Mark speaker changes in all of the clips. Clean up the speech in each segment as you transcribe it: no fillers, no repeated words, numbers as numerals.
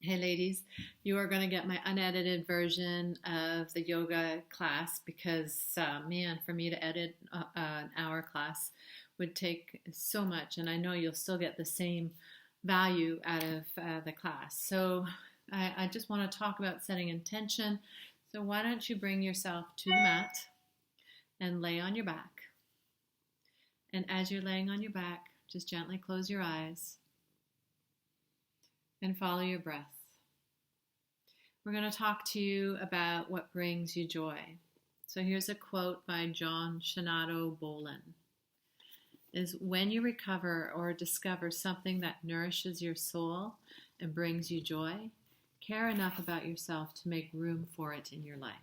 Speaker 1: Hey, ladies, you are going to get my unedited version of the yoga class because, man, for me to edit an hour class would take so much, and I know you'll still get the same value out of the class. So, I just want to talk about setting intention. So, why don't you bring yourself to the mat and lay on your back? And as you're laying on your back, just gently close your eyes and follow your breath. We're going to talk to you about what brings you joy. So here's a quote by John Shinato Bolin. Is when you recover or discover something that nourishes your soul and brings you joy, care enough about yourself to make room for it in your life.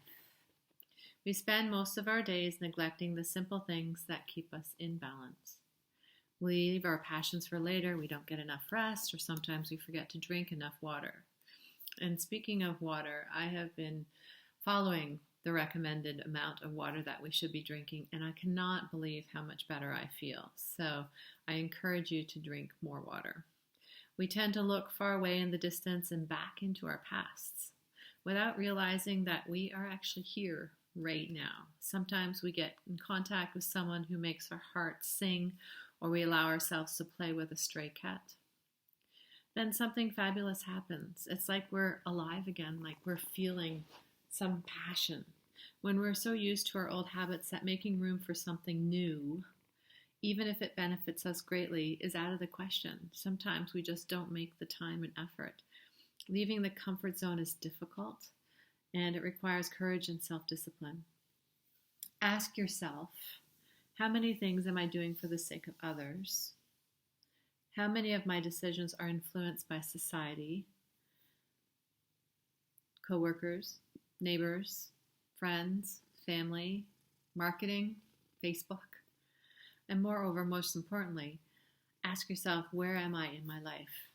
Speaker 1: We spend most of our days neglecting the simple things that keep us in balance. We leave our passions for later, we don't get enough rest, or sometimes we forget to drink enough water. And speaking of water, I have been following the recommended amount of water that we should be drinking, and I cannot believe how much better I feel. So I encourage you to drink more water. We tend to look far away in the distance and back into our pasts without realizing that we are actually here right now. Sometimes we get in contact with someone who makes our hearts sing, or we allow ourselves to play with a stray cat. Then something fabulous happens. It's like we're alive again, like we're feeling some passion. When we're so used to our old habits that making room for something new, even if it benefits us greatly, is out of the question. Sometimes we just don't make the time and effort. Leaving the comfort zone is difficult, and it requires courage and self-discipline. Ask yourself, how many things am I doing for the sake of others? How many of my decisions are influenced by society, coworkers, neighbors, friends, family, marketing, Facebook? And moreover, most importantly, ask yourself, where am I in my life?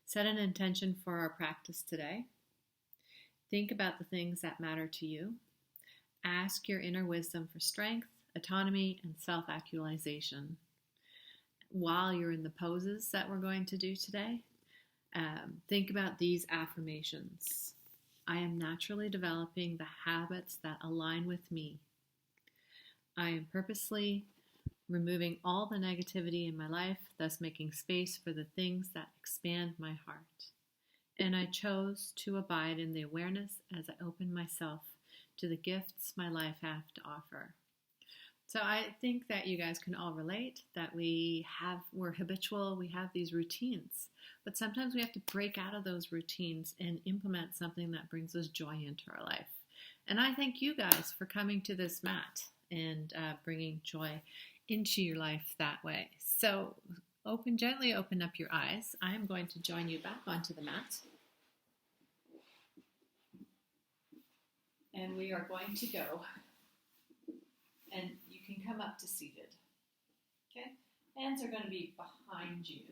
Speaker 1: Set an intention for our practice today. Think about the things that matter to you. Ask your inner wisdom for strength, autonomy, and self-actualization. While you're in the poses that we're going to do today, think about these affirmations. I am naturally developing the habits that align with me. I am purposely removing all the negativity in my life, thus making space for the things that expand my heart. And I chose to abide in the awareness as I open myself to the gifts my life have to offer. So I think that you guys can all relate that we're habitual, we have these routines, but sometimes we have to break out of those routines and implement something that brings us joy into our life. And I thank you guys for coming to this mat and bringing joy into your life that way. So gently open up your eyes. I am going to join you back onto the mat. And we are going to go, and you can come up to seated. Okay? Hands are going to be behind you,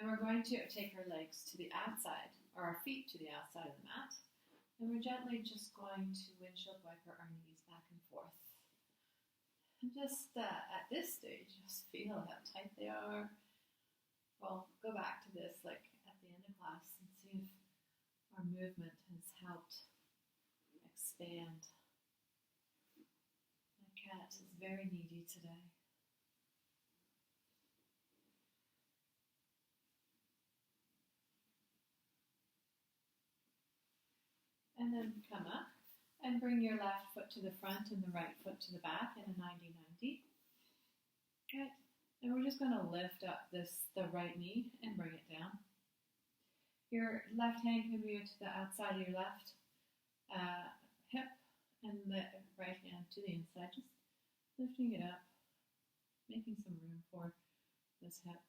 Speaker 1: and we're going to take our legs to the outside, or our feet to the outside of the mat, and we're gently just going to windshield wiper our knees back and forth. And just at this stage, just feel how tight they are. We'll go back to this like at the end of class and see if our movement has helped expand. My cat is very needy today. And then come up and bring your left foot to the front and the right foot to the back in a 90-90. Good. And we're just going to lift up the right knee and bring it down. Your left hand can be to the outside of your left hip, and the right hand to the inside, just lifting it up, making some room for this hip.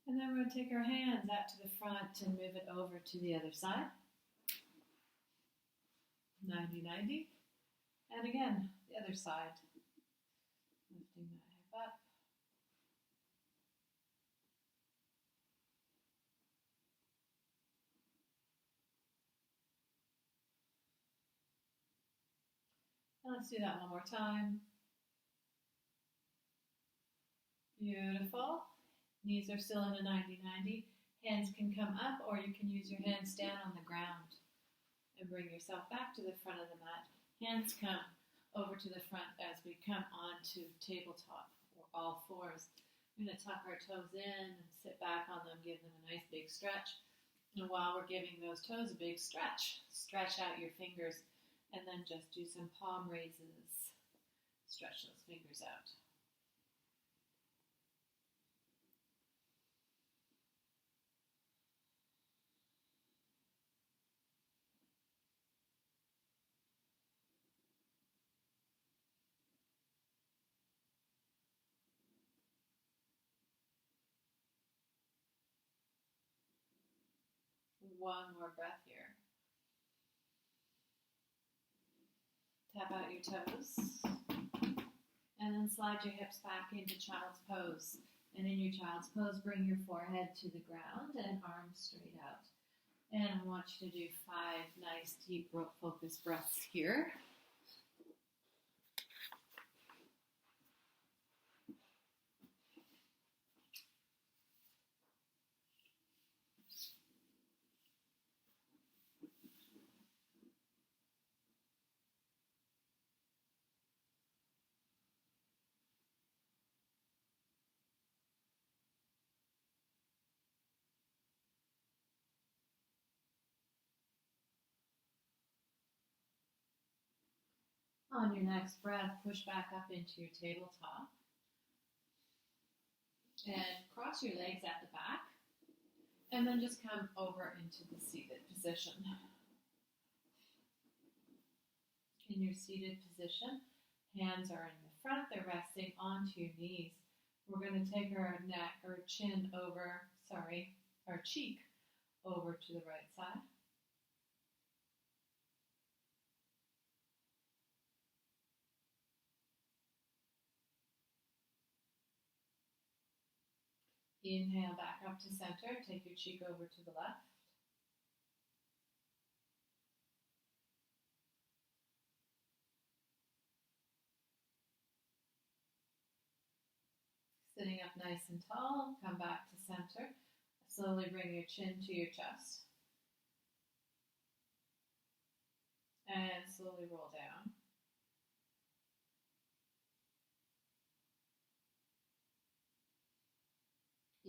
Speaker 1: And then we're going to take our hands out to the front and move it over to the other side. 90-90. And again, the other side. Lifting that hip up. And let's do that one more time. Beautiful. Knees are still in a 90-90. Hands can come up, or you can use your hands down on the ground and bring yourself back to the front of the mat. Hands come over to the front as we come onto tabletop or all fours. We're going to tuck our toes in and sit back on them, give them a nice big stretch. And while we're giving those toes a big stretch, stretch out your fingers and then just do some palm raises. Stretch those fingers out. One more breath here. Tap out your toes. And then slide your hips back into child's pose. And in your child's pose, bring your forehead to the ground and arms straight out. And I want you to do 5 nice, deep, focused breaths here. On your next breath, push back up into your tabletop. And cross your legs at the back. And then just come over into the seated position. In your seated position, hands are in the front. They're resting onto your knees. We're going to take our neck or chin over, our cheek over to the right side. Inhale back up to center. Take your cheek over to the left. Sitting up nice and tall, come back to center. Slowly bring your chin to your chest. And slowly roll down.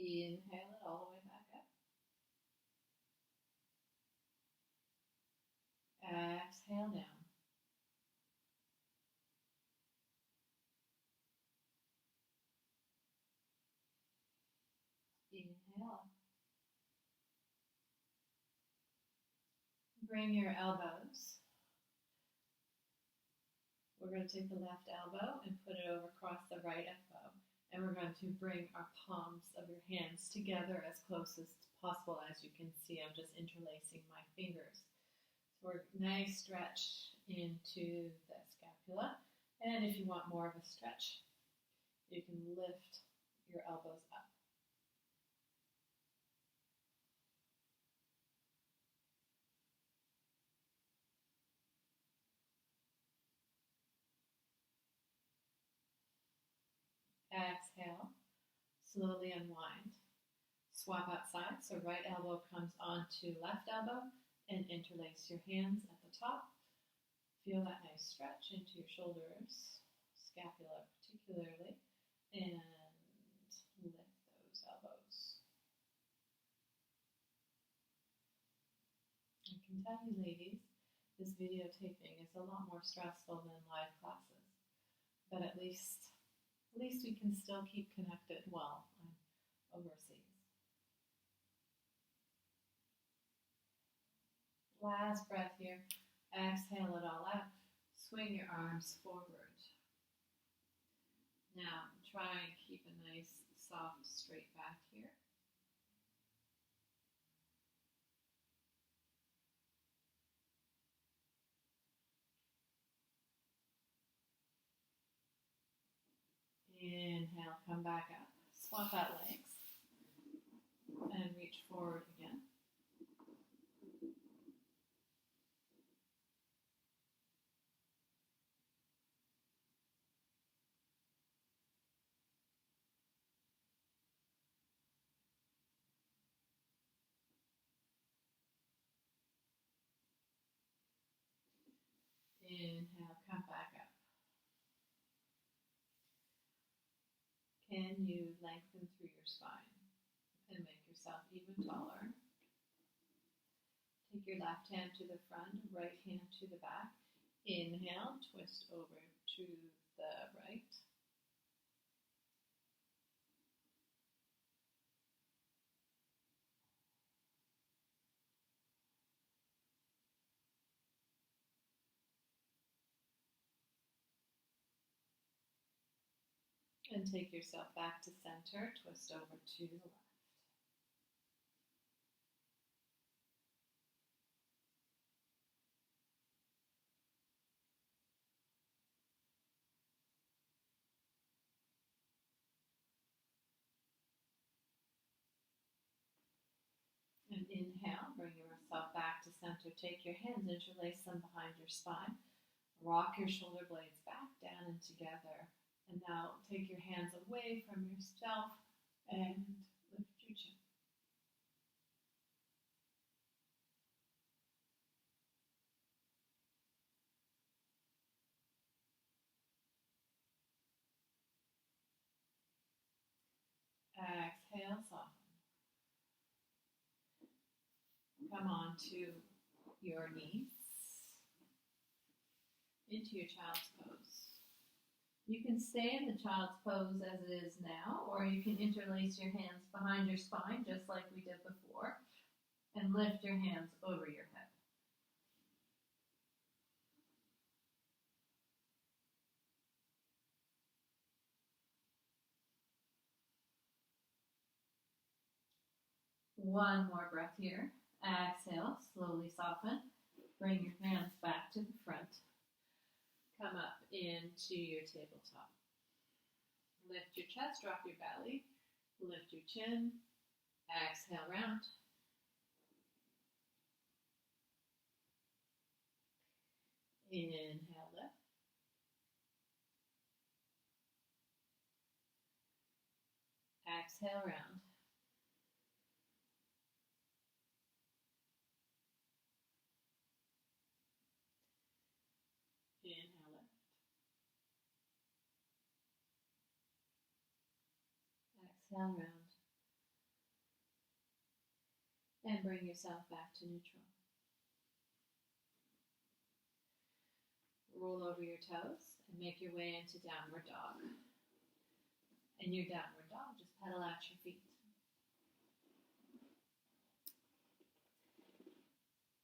Speaker 1: Inhale it all the way back up. Exhale down. Inhale. Bring your elbows. We're going to take the left elbow and put it over across the right elbow. And we're going to bring our palms of your hands together as close as possible. As you can see, I'm just interlacing my fingers. So we're nice stretch into the scapula. And if you want more of a stretch, you can lift your elbows up. Exhale, slowly unwind. Swap out sides, so right elbow comes onto left elbow and interlace your hands at the top. Feel that nice stretch into your shoulders, scapula particularly, and lift those elbows. I can tell you, ladies, this videotaping is a lot more stressful than live classes, but at least we can still keep connected while I'm overseas. Last breath here. Exhale it all out. Swing your arms forward. Now, try and keep a nice, soft, straight back here. Inhale, come back up. Swap out legs. And reach forward again. Inhale, come back up. Can you lengthen through your spine and make yourself even taller? Take your left hand to the front, right hand to the back. Inhale, twist over to the right. And take yourself back to center, twist over to the left. And inhale, bring yourself back to center. Take your hands, interlace them behind your spine. Rock your shoulder blades back, down, and together. And now take your hands away from yourself and lift your chin. Exhale, soften. Come on to your knees, into your child's pose. You can stay in the child's pose as it is now, or you can interlace your hands behind your spine, just like we did before, and lift your hands over your head. One more breath here. Exhale, slowly soften. Bring your hands back to the front. Come up into your tabletop. Lift your chest, drop your belly. Lift your chin. Exhale, round. Inhale, lift. Exhale, round. Inhale, lift. Exhale, round. And bring yourself back to neutral. Roll over your toes and make your way into downward dog. In your downward dog, just pedal out your feet.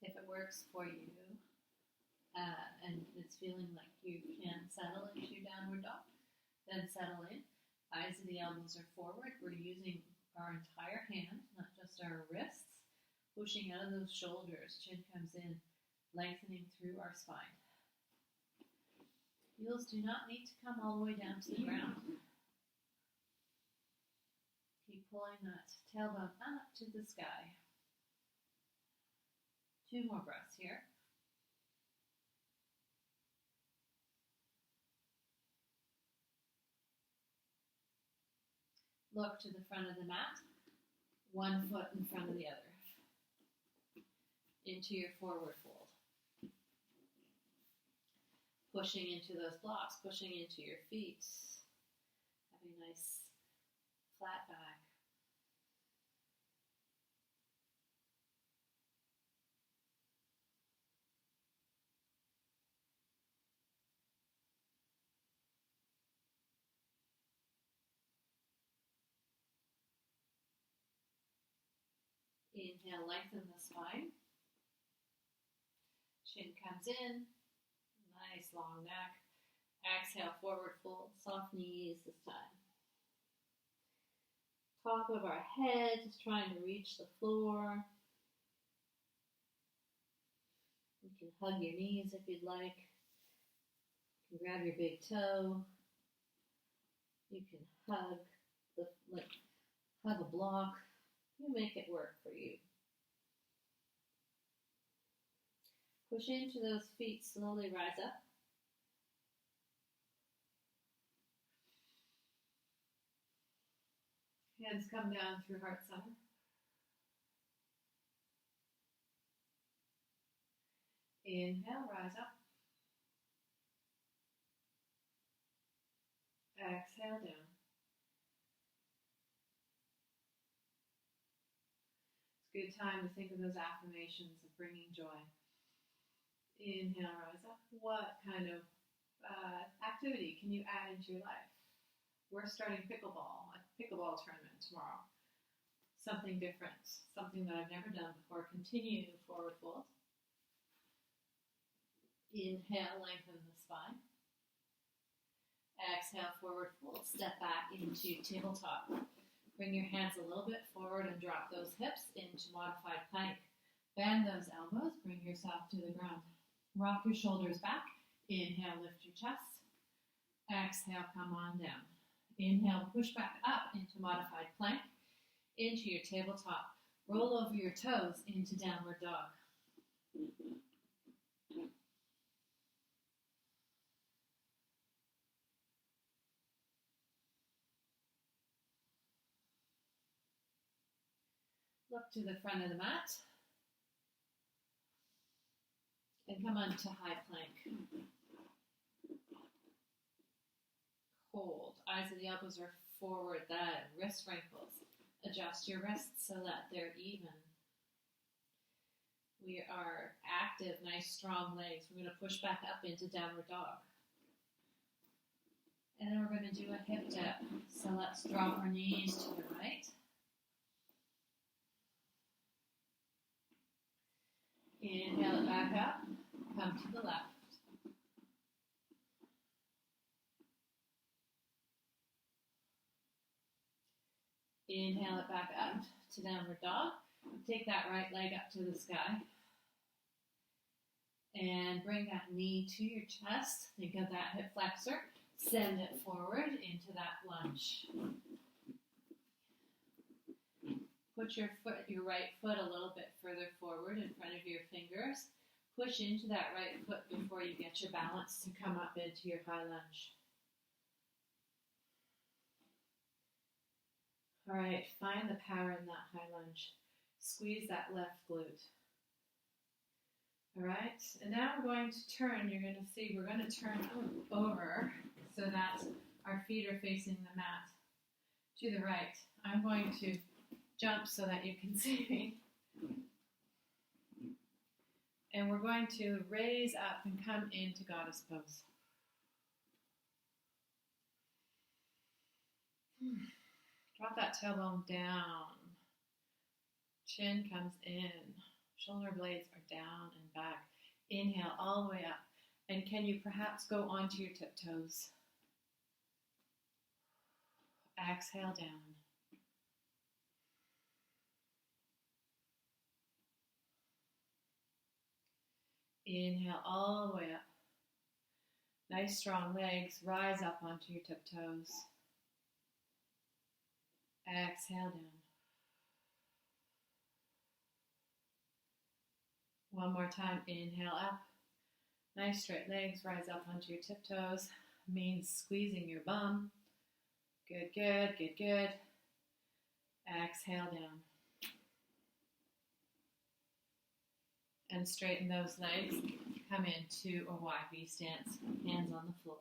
Speaker 1: If it works for you, and it's feeling like you can settle into your downward dog, then settle in. Eyes of the elbows are forward. We're using our entire hand, not just our wrists, pushing out of those shoulders. Chin comes in, lengthening through our spine. Heels do not need to come all the way down to the ground. Keep pulling that tailbone up to the sky. 2 more breaths here. Look to the front of the mat, 1 foot in front of the other. Into your forward fold. Pushing into those blocks, pushing into your feet. Having a nice flat back. Inhale, lengthen the spine. Chin comes in. Nice long neck. Exhale, forward fold. Soft knees this time. Top of our head, just trying to reach the floor. You can hug your knees if you'd like. You can grab your big toe. You can hug hug a block. You make it work for you. Push into those feet, slowly rise up. Hands come down through heart center. Inhale, rise up. Good time to think of those affirmations of bringing joy. Inhale, rise up. What kind of activity can you add into your life? We're starting pickleball, a pickleball tournament tomorrow. Something different, something that I've never done before. Continue forward fold. Inhale, lengthen the spine. Exhale, forward fold. Step back into tabletop. Bring your hands a little bit forward and drop those hips into modified plank. Bend those elbows, bring yourself to the ground. Rock your shoulders back. Inhale, lift your chest. Exhale, come on down. Inhale, push back up into modified plank, into your tabletop. Roll over your toes into downward dog. Look to the front of the mat. And come on to high plank. Hold. Eyes of the elbows are forward. That wrist wrinkles. Adjust your wrists so that they're even. We are active, nice strong legs. We're going to push back up into downward dog. And then we're going to do a hip dip. So let's drop our knees to the right. Inhale it back up. Come to the left. Inhale it back up to downward dog. Take that right leg up to the sky. And bring that knee to your chest. Think of that hip flexor. Send it forward into that lunge. Put your right foot a little bit further forward in front of your fingers. Push into that right foot before you get your balance to come up into your high lunge. All right, find the power in that high lunge. Squeeze that left glute. All right, and now we're going to turn. You're going to see we're going to turn over so that our feet are facing the mat to the right. I'm going to jump so that you can see me. And we're going to raise up and come into goddess pose. Drop that tailbone down. Chin comes in. Shoulder blades are down and back. Inhale all the way up. And can you perhaps go onto your tiptoes? Exhale down. Inhale all the way up. Nice strong legs. Rise up onto your tiptoes. Exhale down. One more time. Inhale up. Nice straight legs. Rise up onto your tiptoes. Means squeezing your bum. Good, good, good, good. Exhale down. And straighten those legs. Come into a YV stance. Hands on the floor.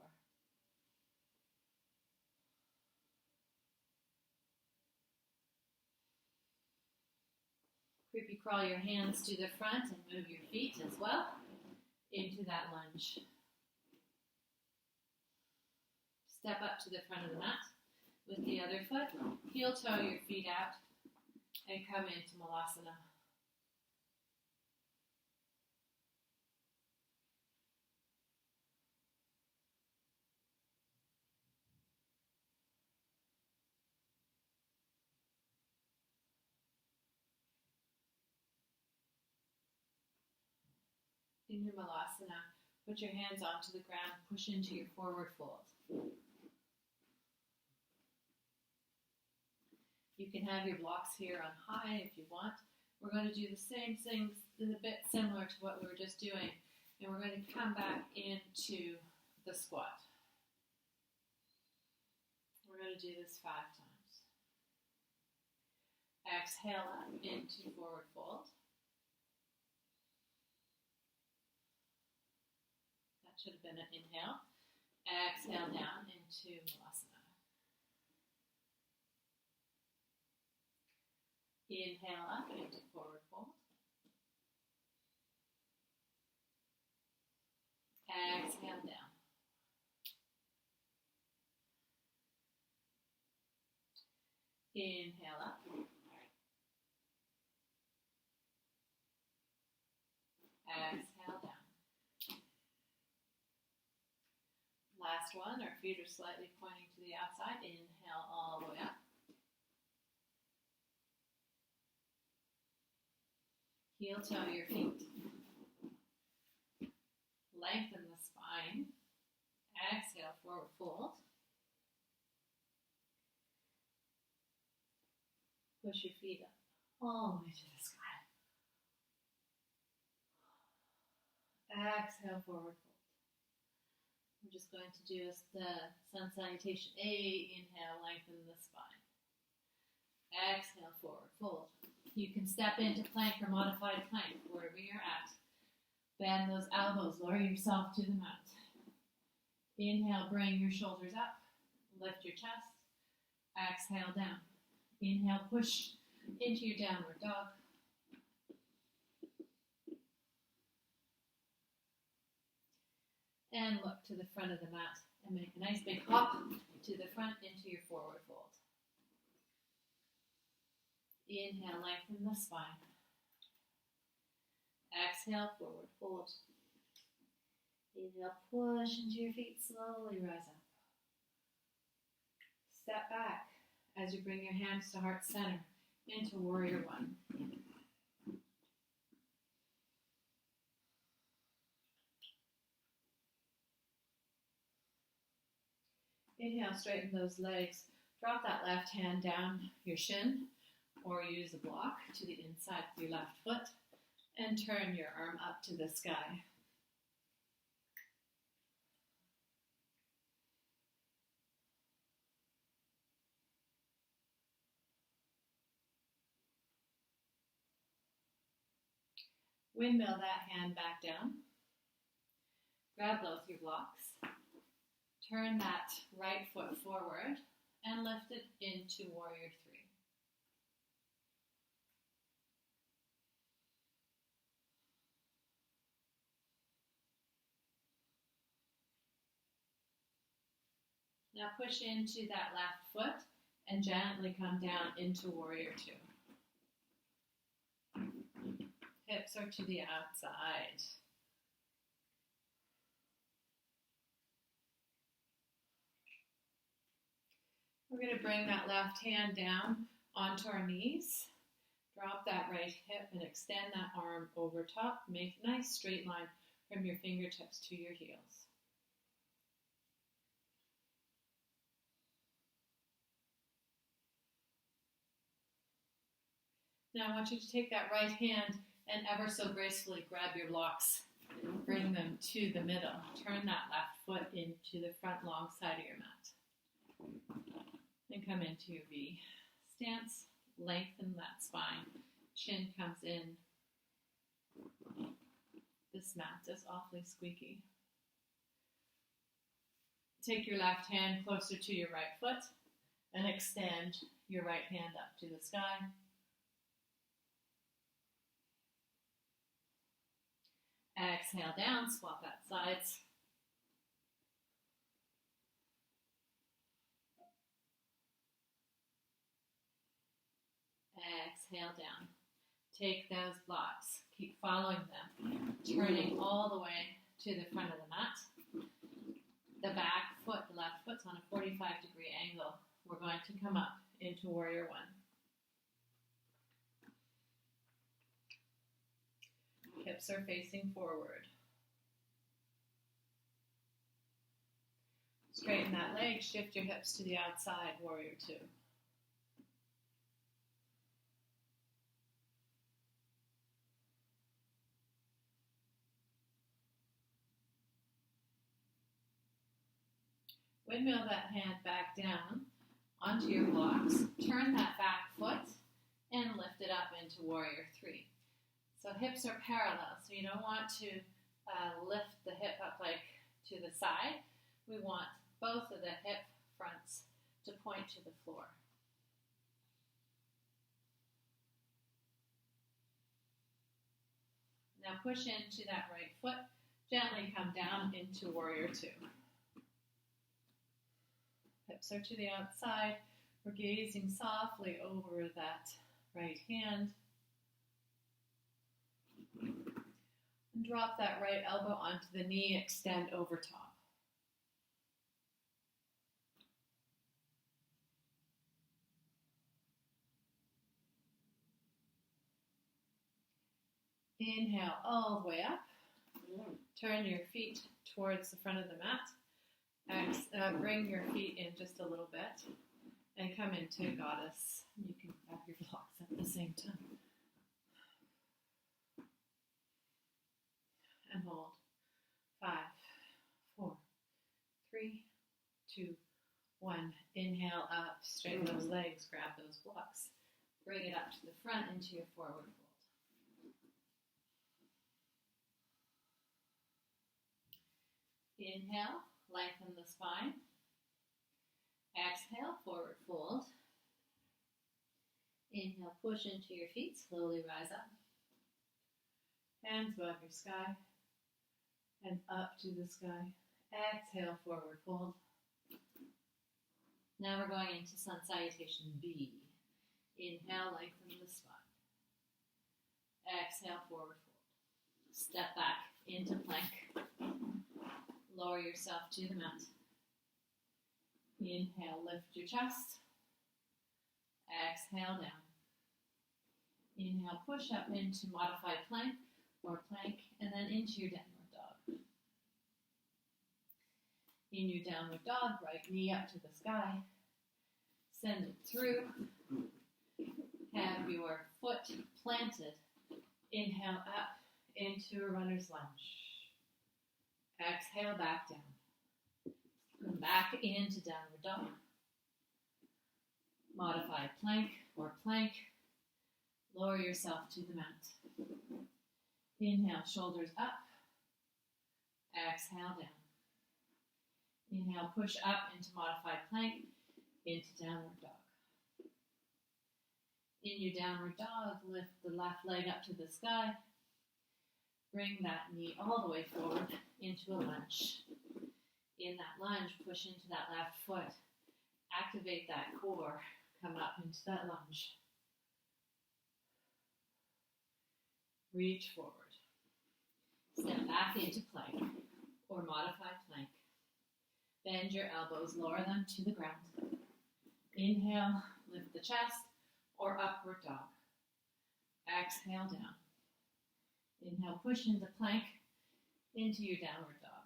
Speaker 1: Creepy crawl your hands to the front and move your feet as well into that lunge. Step up to the front of the mat with the other foot. Heel toe your feet out and come into Malasana. In your Malasana, put your hands onto the ground, push into your forward fold. You can have your blocks here on high if you want. We're going to do the same things, a bit similar to what we were just doing. And we're going to come back into the squat. We're going to do this 5 times. Exhale up into forward fold. That should have been an inhale. Exhale down into Malasana. Inhale up into forward fold. Exhale down. Inhale up. Exhale down. Last one, our feet are slightly pointing to the outside. Inhale all the way up. Heel toe your feet. Lengthen the spine. Exhale, forward fold. Push your feet up all the way to the sky. Exhale, forward fold. We're just going to do the sun salutation. Inhale, lengthen the spine. Exhale, forward fold. You can step into plank or modified plank, wherever you're at. Bend those elbows, lower yourself to the mat. Inhale, bring your shoulders up. Lift your chest. Exhale, down. Inhale, push into your downward dog. And look to the front of the mat and make a nice big hop to the front into your forward fold. Inhale, lengthen the spine. Exhale, forward fold. Inhale, push into your feet, slowly rise up. Step back as you bring your hands to heart center into warrior one. Inhale, straighten those legs. Drop that left hand down your shin or use a block to the inside of your left foot and turn your arm up to the sky. Windmill that hand back down. Grab both your blocks. Turn that right foot forward and lift it into warrior three. Now push into that left foot and gently come down into warrior two. Hips are to the outside. We're going to bring that left hand down onto our knees. Drop that right hip and extend that arm over top. Make a nice straight line from your fingertips to your heels. Now I want you to take that right hand and ever so gracefully grab your blocks. Bring them to the middle. Turn that left foot into the front long side of your mat. And come into your V stance. Lengthen that spine. Chin comes in. This mat is awfully squeaky. Take your left hand closer to your right foot and extend your right hand up to the sky. Exhale down, swap out sides. Exhale down. Take those blocks. Keep following them. Turning all the way to the front of the mat. The back foot, the left foot's on a 45-degree angle. We're going to come up into warrior one. Hips are facing forward. Straighten that leg, shift your hips to the outside, warrior two. Windmill that hand back down onto your blocks. Turn that back foot and lift it up into warrior three. So hips are parallel, so you don't want to lift the hip up like to the side. We want both of the hip fronts to point to the floor. Now push into that right foot. Gently come down into warrior two. Hips are to the outside. We're gazing softly over that right hand. And drop that right elbow onto the knee, extend over top. Inhale all the way up. Turn your feet towards the front of the mat. Bring your feet in just a little bit and come into goddess. You can grab your blocks at the same time. And hold. 5, 4, 3, 2, 1. Inhale up, straighten those legs, grab those blocks. Bring it up to the front into your forward fold. Inhale, lengthen the spine. Exhale, forward fold. Inhale, push into your feet, slowly rise up. Hands above your sky. Hands up to the sky. Exhale, forward fold. Now we're going into Sun Salutation B. Inhale, lengthen the spine. Exhale, forward fold. Step back into plank. Lower yourself to the mat. Inhale, lift your chest. Exhale, down. Inhale, push up into modified plank or plank, and then into your downward dog. In your downward dog, right knee up to the sky. Send it through. Have your foot planted. Inhale up into a runner's lunge. Exhale, back down. Come back into downward dog. Modified plank or plank. Lower yourself to the mat. Inhale, shoulders up. Exhale, down. Inhale, push up into modified plank, into downward dog. In your downward dog, lift the left leg up to the sky. Bring that knee all the way forward into a lunge. In that lunge, push into that left foot. Activate that core. Come up into that lunge. Reach forward. Step back into plank or modified plank. Bend your elbows, lower them to the ground. Inhale, lift the chest or upward dog. Exhale, down. Inhale, push into plank, into your downward dog.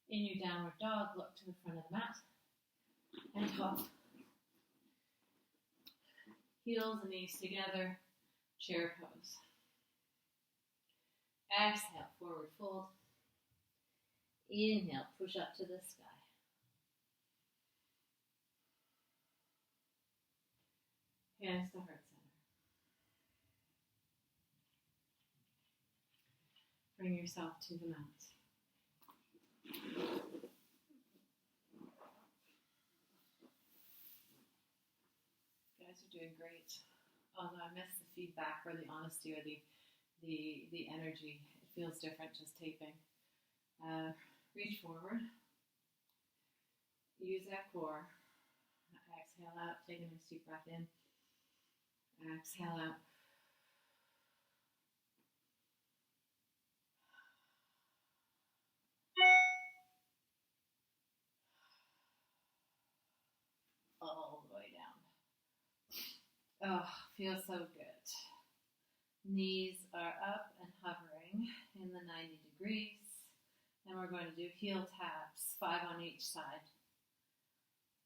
Speaker 1: In your downward dog, look to the front of the mat and hop. Heels and knees together, chair pose. Exhale, forward fold. Inhale, push up to the sky. Hands to heart center. Bring yourself to the mat. You guys are doing great. Although I miss the feedback or the honesty or the energy. It feels different just taping. Reach forward. Use that core. Exhale out. Take a nice deep breath in. Exhale out. All the way down. Oh, feels so good. Knees are up and hovering in the 90 degrees. And we're going to do heel taps, 5 on each side.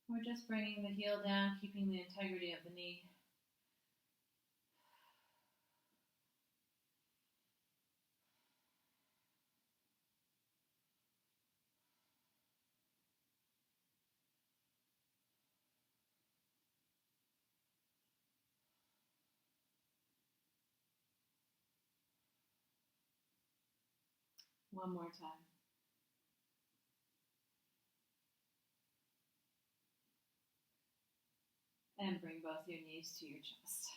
Speaker 1: We're just bringing the heel down, keeping the integrity of the knee. One more time. And bring both your knees to your chest.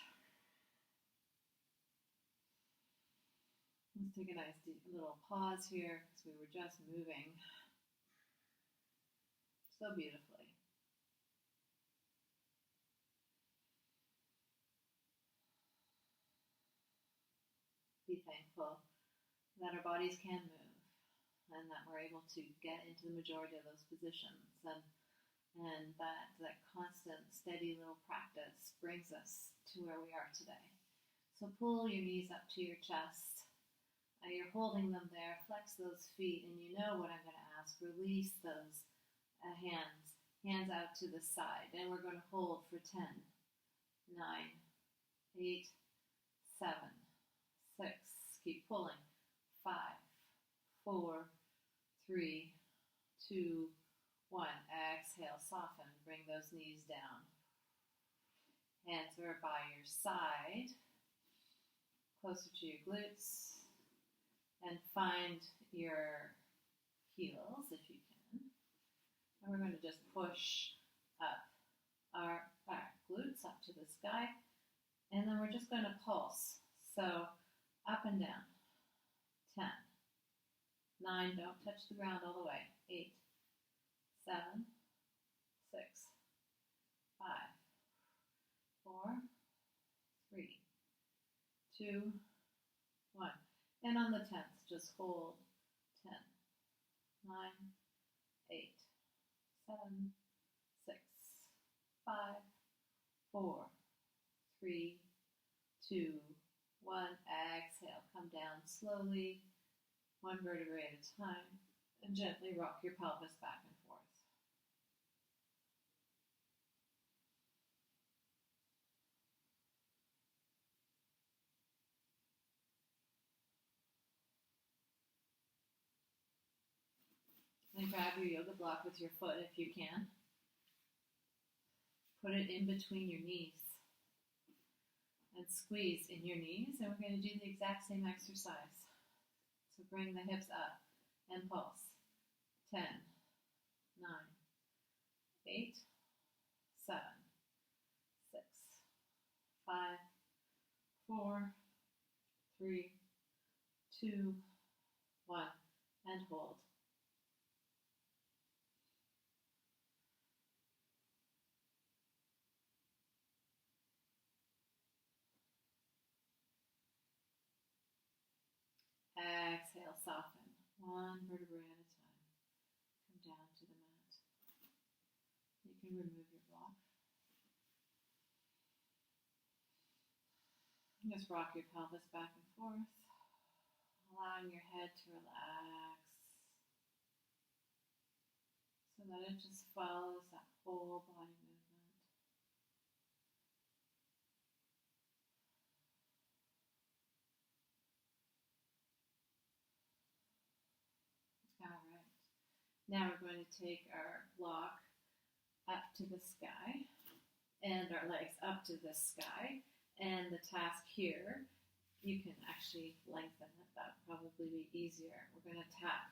Speaker 1: Let's take a nice deep little pause here because we were just moving so beautifully. Be thankful that our bodies can move and that we're able to get into the majority of those positions, and that constant steady little practice brings us to where we are today. So pull your knees up to your chest. You're holding them there. Flex those feet, and you know what I'm going to ask. Release those hands out to the side, and we're going to hold for 10, 9, 8, 7, 6. Keep pulling. 5, 4, 3, 2, 1. Exhale, soften. Bring those knees down. Hands are by your side, closer to your glutes. And find your heels if you can. And we're going to just push up our glutes up to the sky. And then we're just going to pulse. So up and down. 10, 9, don't touch the ground all the way. 8, 7, 6, 5, 4, 3, 2, 1. And on the 10th, just hold. 10, 9, 8, 7, 6, 5, 4, 3, 2, 1. Exhale, come down slowly, one vertebrae at a time, and gently rock your pelvis back and forth. And grab your yoga block with your foot if you can. Put it in between your knees. And squeeze in your knees. And we're going to do the exact same exercise. So bring the hips up and pulse. 10, 9, 8, 7, 6, 5, 4, 3, 2, 1. And hold. Exhale, soften. One vertebrae at a time. Come down to the mat. You can remove your block. Just rock your pelvis back and forth, allowing your head to relax so that it just follows that whole body movement. All right. Now we're going to take our block up to the sky and our legs up to the sky. And the task here, you can actually lengthen it. That would probably be easier. We're going to tap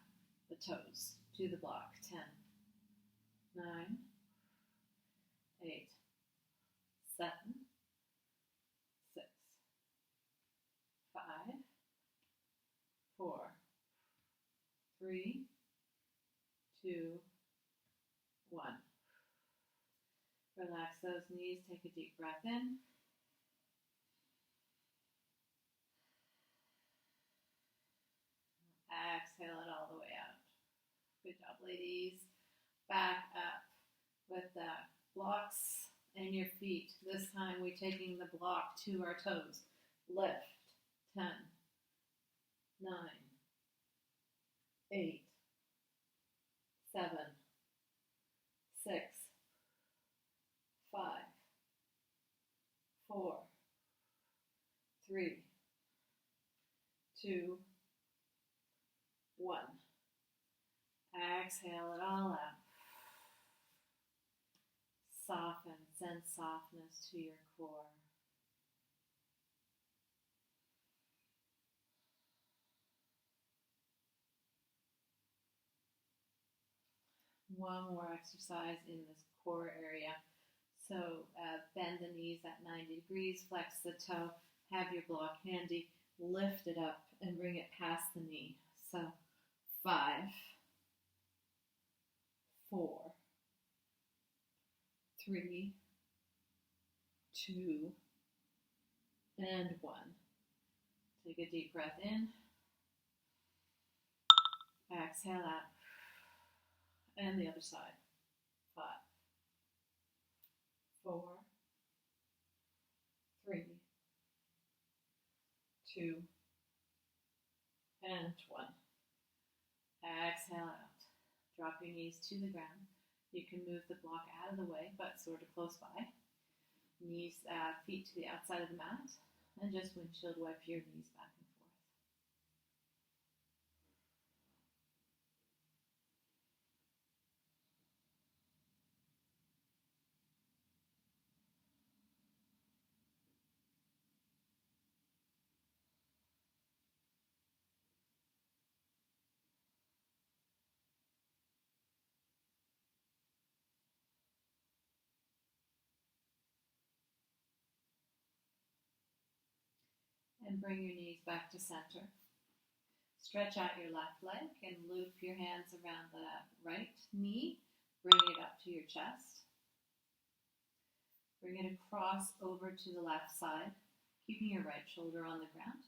Speaker 1: the toes to the block. 10, 9, 8, 7, 6, 5, 4, 3, 2, 1. Relax those knees. Take a deep breath in. Exhale it all the way out. Good job, ladies. Back up with the blocks and your feet. This time we're taking the block to our toes. Lift. 10, 9, 8, 7, 6, 5, 4, 3, 2, 1. Exhale it all out. Soften, send softness to your core. One more exercise in this core area. So bend the knees at 90 degrees, flex the toe, have your block handy, lift it up and bring it past the knee. So 5, 4, 3, 2, and 1. Take a deep breath in. Exhale out. And the other side. 5, 4, 3, 2, and 1. Exhale out. Drop your knees to the ground. You can move the block out of the way, but sort of close by. Knees, feet to the outside of the mat, and just windshield wipe your knees back and forth. And bring your knees back to center. Stretch out your left leg and loop your hands around the right knee. Bring it up to your chest. Bring it across over to the left side, keeping your right shoulder on the ground.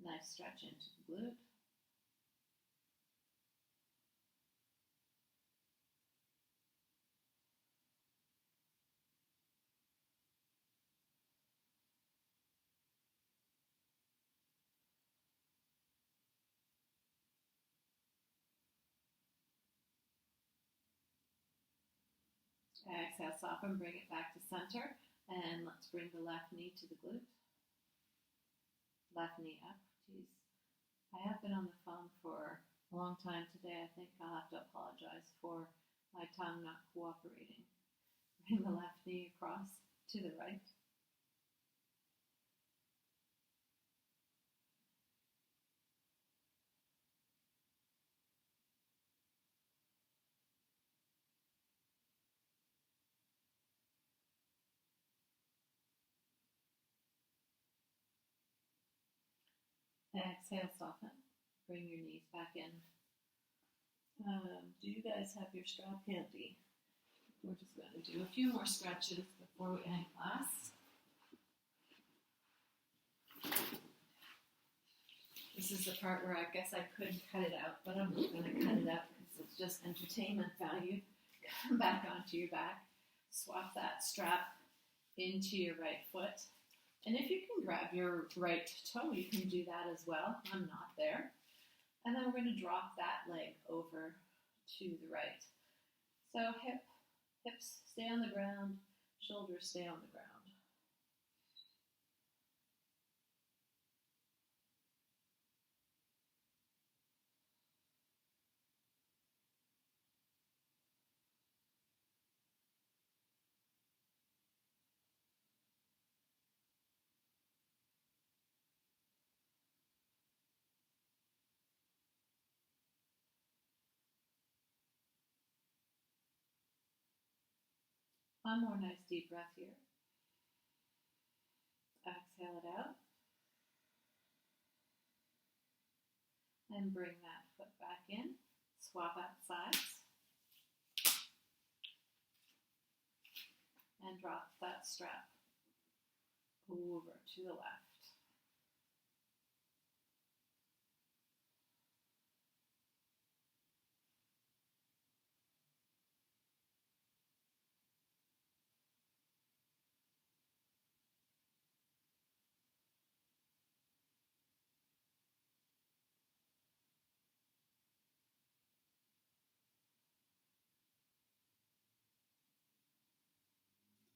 Speaker 1: Nice stretch into the glute. Exhale, soften, bring it back to center, and let's bring the left knee to the glute. Left knee up. Geez, I have been on the phone for a long time today. I think I'll have to apologize for my tongue not cooperating. Bring the left knee across to the right. Exhale, soften. Bring your knees back in. Do you guys have your strap handy? We're just going to do a few more stretches before we end class. This is the part where I guess I could cut it out, but I'm not going to cut it out because it's just entertainment value. Come back onto your back. Swap that strap into your right foot. And if you can grab your right toe, you can do that as well. I'm not there. And then we're going to drop that leg over to the right. So hips stay on the ground, shoulders stay on the ground. One more nice deep breath here. Exhale it out. And bring that foot back in. Swap out sides. And drop that strap over to the left.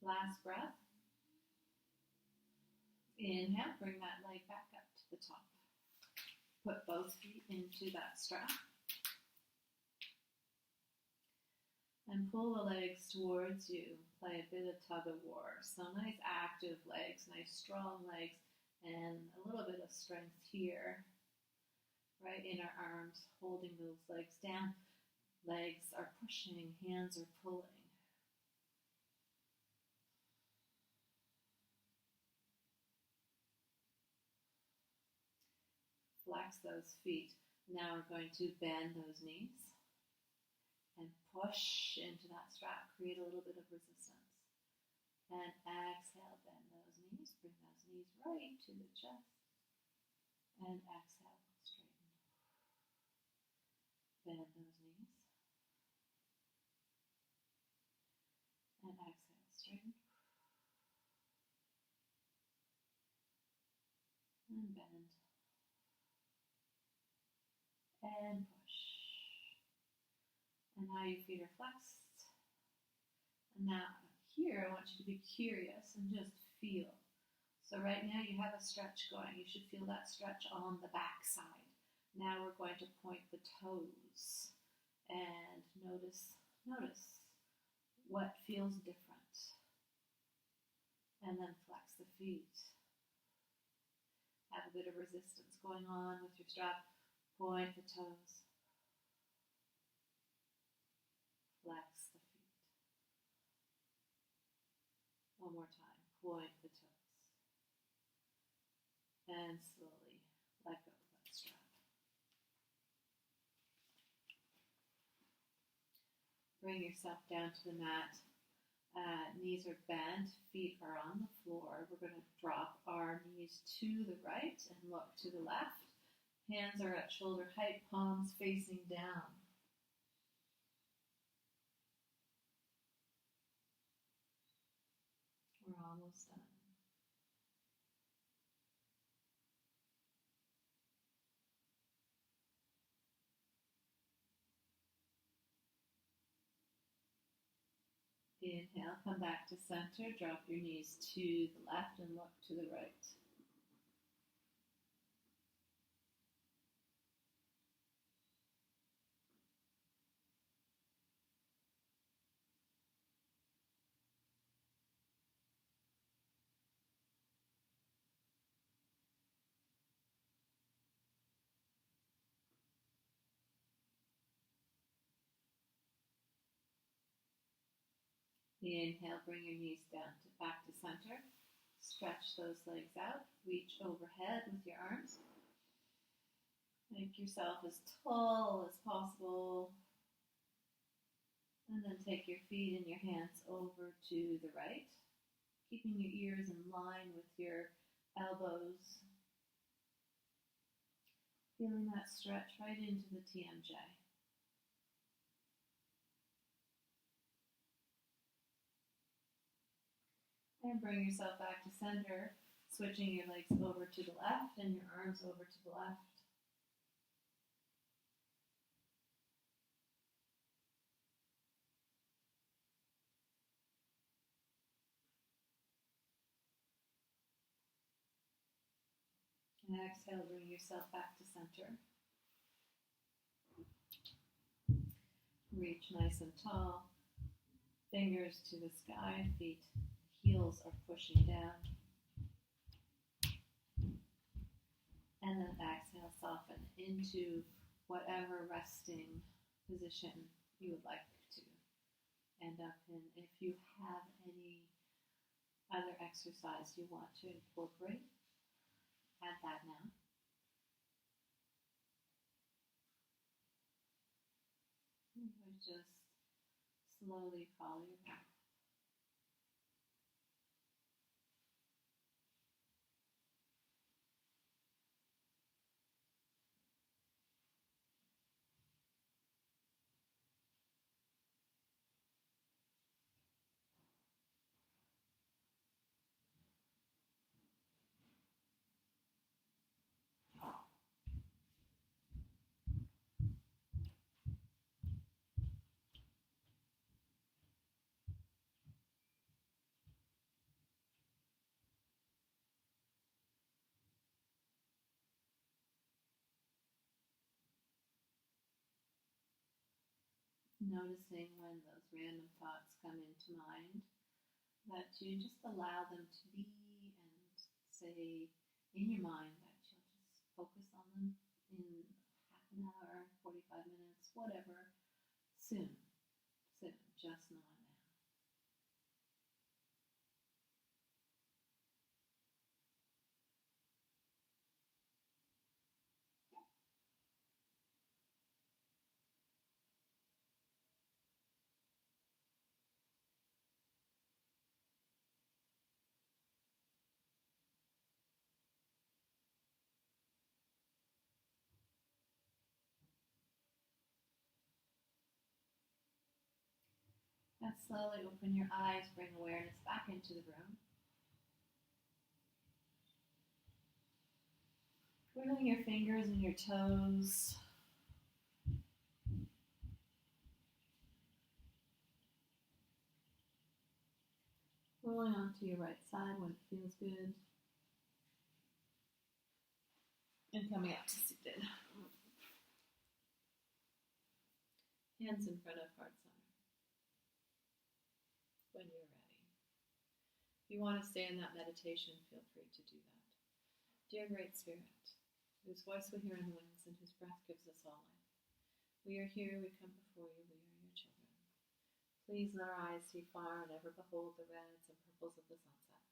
Speaker 1: Last breath. Inhale, bring that leg back up to the top. Put both feet into that strap. And pull the legs towards you. Play a bit of tug of war. So nice active legs, nice strong legs, and a little bit of strength here. Right in our arms, holding those legs down. Legs are pushing, hands are pulling. flex those feet. Now we're going to bend those knees and push into that strap. Create a little bit of resistance. And exhale, bend those knees. Bring those knees right to the chest. And exhale, straighten. Bend those knees. And exhale, straighten. And bend. And push. And now your feet are flexed. And now here I want you to be curious and just feel. So right now you have a stretch going. You should feel that stretch on the back side. Now we're going to point the toes and notice what feels different. And then flex the feet. Have a bit of resistance going on with your strap. Point the toes. Flex the feet. One more time. Point the toes. And slowly let go of that strap. Bring yourself down to the mat. Knees are bent, feet are on the floor. We're going to drop our knees to the right and look to the left. Hands are at shoulder height, palms facing down. We're almost done. Inhale, come back to center, drop your knees to the left and look to the right. Inhale, bring your knees down to back to center. Stretch those legs out. Reach overhead with your arms. Make yourself as tall as possible. And then take your feet and your hands over to the right, keeping your ears in line with your elbows. Feeling that stretch right into the TMJ. And bring yourself back to center, switching your legs over to the left and your arms over to the left. And exhale, bring yourself back to center. Reach nice and tall. Fingers to the sky, feet, heels are pushing down. And then exhale, soften into whatever resting position you would like to end up in. If you have any other exercise you want to incorporate, add that now. And just slowly follow your breath. Noticing when those random thoughts come into mind, that you just allow them to be and say in your mind that you'll just focus on them in half an hour, 45 minutes, whatever, soon, just not now. Now slowly open your eyes, bring awareness back into the room. Twiddling your fingers and your toes. Rolling onto your right side when it feels good. And coming up to seated. Hands in front of heart center. When you're ready. If you want to stay in that meditation, feel free to do that. Dear Great Spirit, whose voice we hear in the winds and whose breath gives us all life, we are here, we come before you, we are your children. Please let our eyes see far and ever behold the reds and purples of the sunset.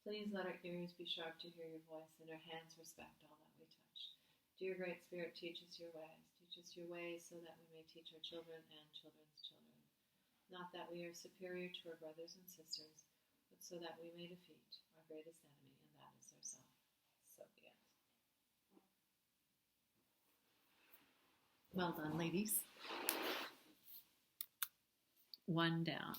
Speaker 1: Please let our ears be sharp to hear your voice and our hands respect all that we touch. Dear Great Spirit, teach us your ways so that we may teach our children and children's children. Not that we are superior to our brothers and sisters, but so that we may defeat our greatest enemy, and that is ourselves. So be it. Well done, ladies. One down.